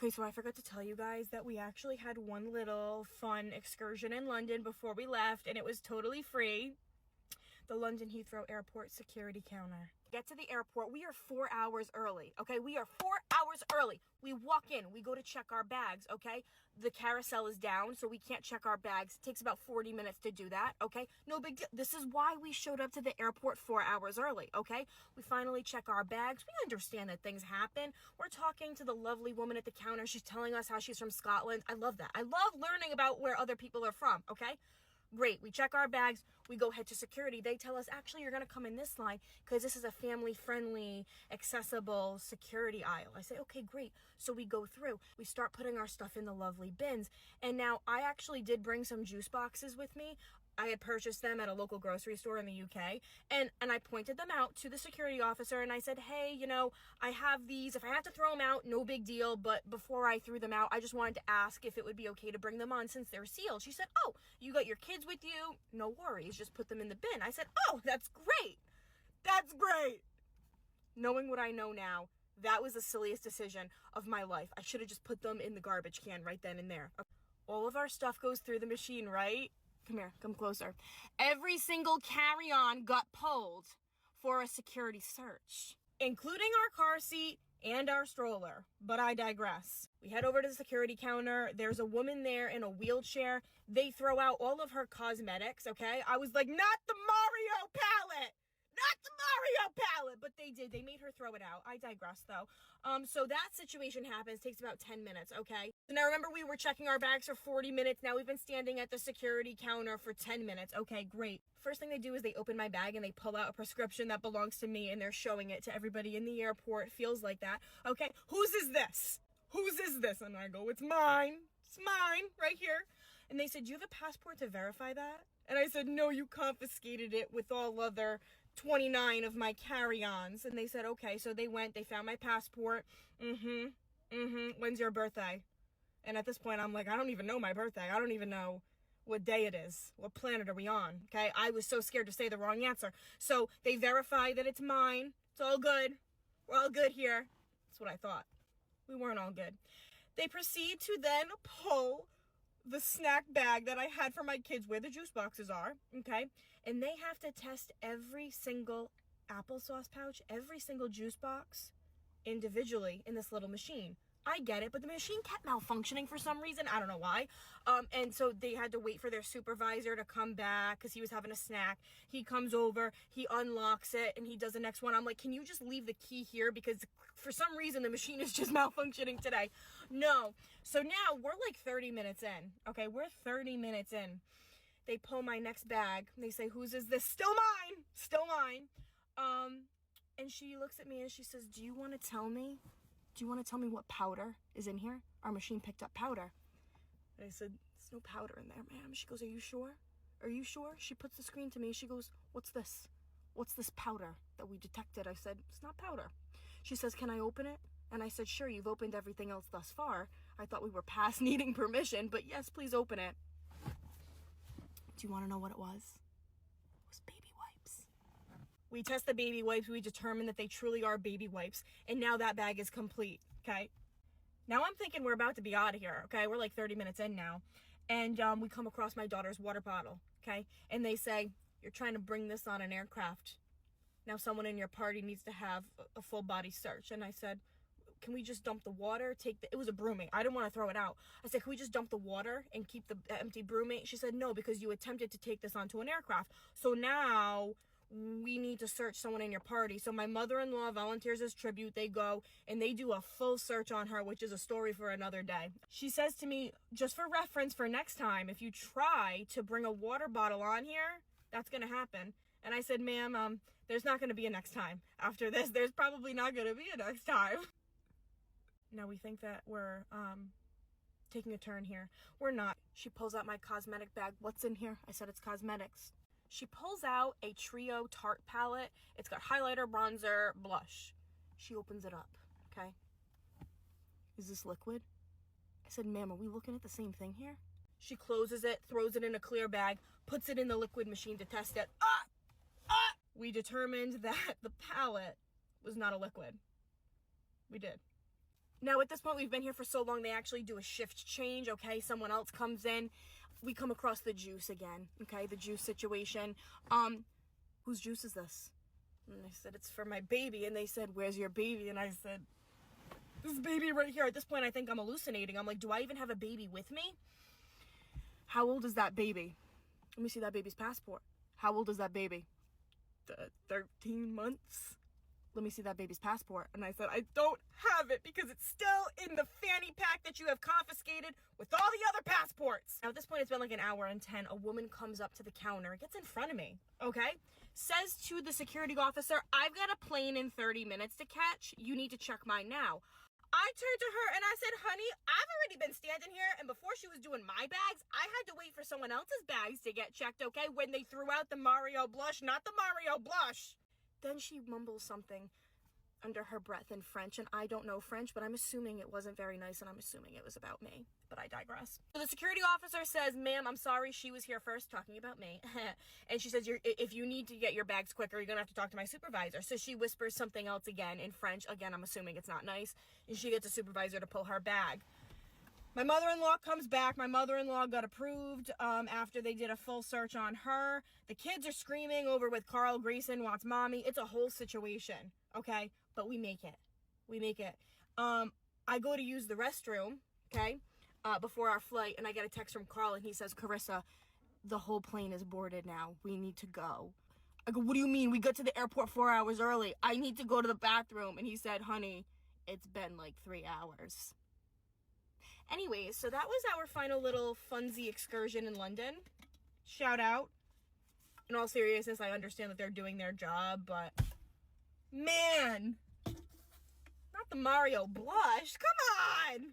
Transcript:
Okay, so I forgot to tell you guys that we actually had one little fun excursion in London before we left, and it was totally free. The London Heathrow Airport security counter. Get to the airport. We are 4 hours early, okay? We are 4 hours early. We walk in. We go to check our bags, okay? The carousel is down, so we can't check our bags. It takes about 40 minutes to do that, okay? No big deal. This is why we showed up to the airport 4 hours early, okay? We finally check our bags. We understand that things happen. We're talking to the lovely woman at the counter. She's telling us how she's from Scotland. I love that. I love learning about where other people are from, okay? Great. We check our bags. We go head to security. They tell us, actually, you're going to come in this line because this is a family-friendly, accessible security aisle. I say, okay, great. So we go through. We start putting our stuff in the lovely bins. And now I actually did bring some juice boxes with me. I had purchased them at a local grocery store in the UK, and I pointed them out to the security officer, and I said, hey, you know, I have these. If I have to throw them out, no big deal, but before I threw them out, I just wanted to ask if it would be okay to bring them on since they're sealed. She said, oh, you got your kids with you? No worries, just put them in the bin. I said, oh, that's great. That's great. Knowing what I know now, that was the silliest decision of my life. I should have just put them in the garbage can right then and there. All of our stuff goes through the machine, right? Come here, come closer. Every single carry-on got pulled for a security search, including our car seat and our stroller. But I digress. We head over to the security counter. There's a woman there in a wheelchair. They throw out all of her cosmetics, okay? I was like, not the Mario palette! Not the Mario palette! But they did. They made her throw it out. I digress, though. So that situation happens. Takes about 10 minutes, okay? So now remember, we were checking our bags for 40 minutes. Now we've been standing at the security counter for 10 minutes. Okay, great. First thing they do is they open my bag and they pull out a prescription that belongs to me, and they're showing it to everybody in the airport. It feels like that. Okay, whose is this? Whose is this? And I go, it's mine. It's mine, right here. And they said, do you have a passport to verify that? And I said, no, you confiscated it with all other 29 of my carry-ons. And they said, okay. So they went, they found my passport. When's your birthday? And at this point, I'm like, I don't even know my birthday. I don't even know what day it is. What planet are we on? Okay. I was so scared to say the wrong answer. So they verify that it's mine. It's all good. We're all good here. That's what I thought. We weren't all good. They proceed to then pull the snack bag that I had for my kids where the juice boxes are, okay? And they have to test every single applesauce pouch, every single juice box individually in this little machine. I get it, but the machine kept malfunctioning for some reason. I don't know why. And so they had to wait for their supervisor to come back because he was having a snack. He comes over, he unlocks it, and he does the next one. I'm like, can you just leave the key here? Because for some reason, the machine is just malfunctioning today. No. So now we're like 30 minutes in. Okay, we're 30 minutes in. They pull my next bag. And they say, whose is this? Still mine. Still mine. And she looks at me and she says, do you want to tell me what powder is in here? Our machine picked up powder. And I said, there's no powder in there, ma'am. She goes, are you sure? Are you sure? She puts the screen to me. She goes, what's this? What's this powder that we detected? I said, it's not powder. She says, can I open it? And I said, sure, you've opened everything else thus far. I thought we were past needing permission, but yes, please open it. Do you want to know what it was? It was baby wipes. We test the baby wipes. We determine that they truly are baby wipes. And now that bag is complete, okay? Now I'm thinking we're about to be out of here, okay? We're like 30 minutes in now. And we come across my daughter's water bottle, okay? And they say, you're trying to bring this on an aircraft. Now someone in your party needs to have a full body search. And I said, can we just dump the water? It was a brewmate. I didn't want to throw it out. I said, can we just dump the water and keep the empty brewmate? She said, no, because you attempted to take this onto an aircraft. So now we need to search someone in your party. So my mother-in-law volunteers as tribute. They go and they do a full search on her, which is a story for another day. She says to me, just for reference for next time, if you try to bring a water bottle on here, that's going to happen. And I said, ma'am, there's not going to be a next time. After this, there's probably not going to be a next time. Now we think that we're taking a turn here. We're not. She pulls out my cosmetic bag. What's in here? I said, it's cosmetics. She pulls out a trio Tarte palette. It's got highlighter, bronzer, blush. She opens it up, okay? Is this liquid? I said, ma'am, are we looking at the same thing here? She closes it, throws it in a clear bag, puts it in the liquid machine to test it. We determined that the palette was not a liquid. We did. Now, at this point, we've been here for so long, they actually do a shift change, okay? Someone else comes in. We come across the juice again, okay? The juice situation. Whose juice is this? And I said, it's for my baby. And they said, where's your baby? And I said, this baby right here. At this point, I think I'm hallucinating. I'm like, do I even have a baby with me? How old is that baby? Let me see that baby's passport. How old is that baby? 13 months. Let me see that baby's passport. And I said, I don't have it because it's still in the fanny pack that you have confiscated with all the other passports. Now, at this point, it's been like an hour and 10. A woman comes up to the counter, gets in front of me, okay? Says to the security officer, I've got a plane in 30 minutes to catch. You need to check mine now. I turned to her and I said, honey, I've already been standing here, and before she was doing my bags, I had to wait for someone else's bags to get checked, okay? When they threw out the Mario blush, not the Mario blush. Then she mumbles something under her breath in French, and I don't know French, but I'm assuming it wasn't very nice, and I'm assuming it was about me, but I digress. So the security officer says, ma'am, I'm sorry, she was here first, talking about me. And she says, if you need to get your bags quicker, you're gonna have to talk to my supervisor. So she whispers something else again in French. Again, I'm assuming it's not nice, and she gets a supervisor to pull her bag. My mother-in-law comes back. My mother-in-law got approved after they did a full search on her. The kids are screaming over with Carl Grayson wants mommy. It's a whole situation, okay? But we make it. We make it. I go to use the restroom, okay, before our flight, and I get a text from Carl, and he says, Carissa, the whole plane is boarded now. We need to go. I go, what do you mean? We got to the airport 4 hours early. I need to go to the bathroom. And he said, honey, it's been like 3 hours. Anyways, so that was our final little funsy excursion in London. Shout out. In all seriousness, I understand that they're doing their job, but man, not the Mario blush. Come on.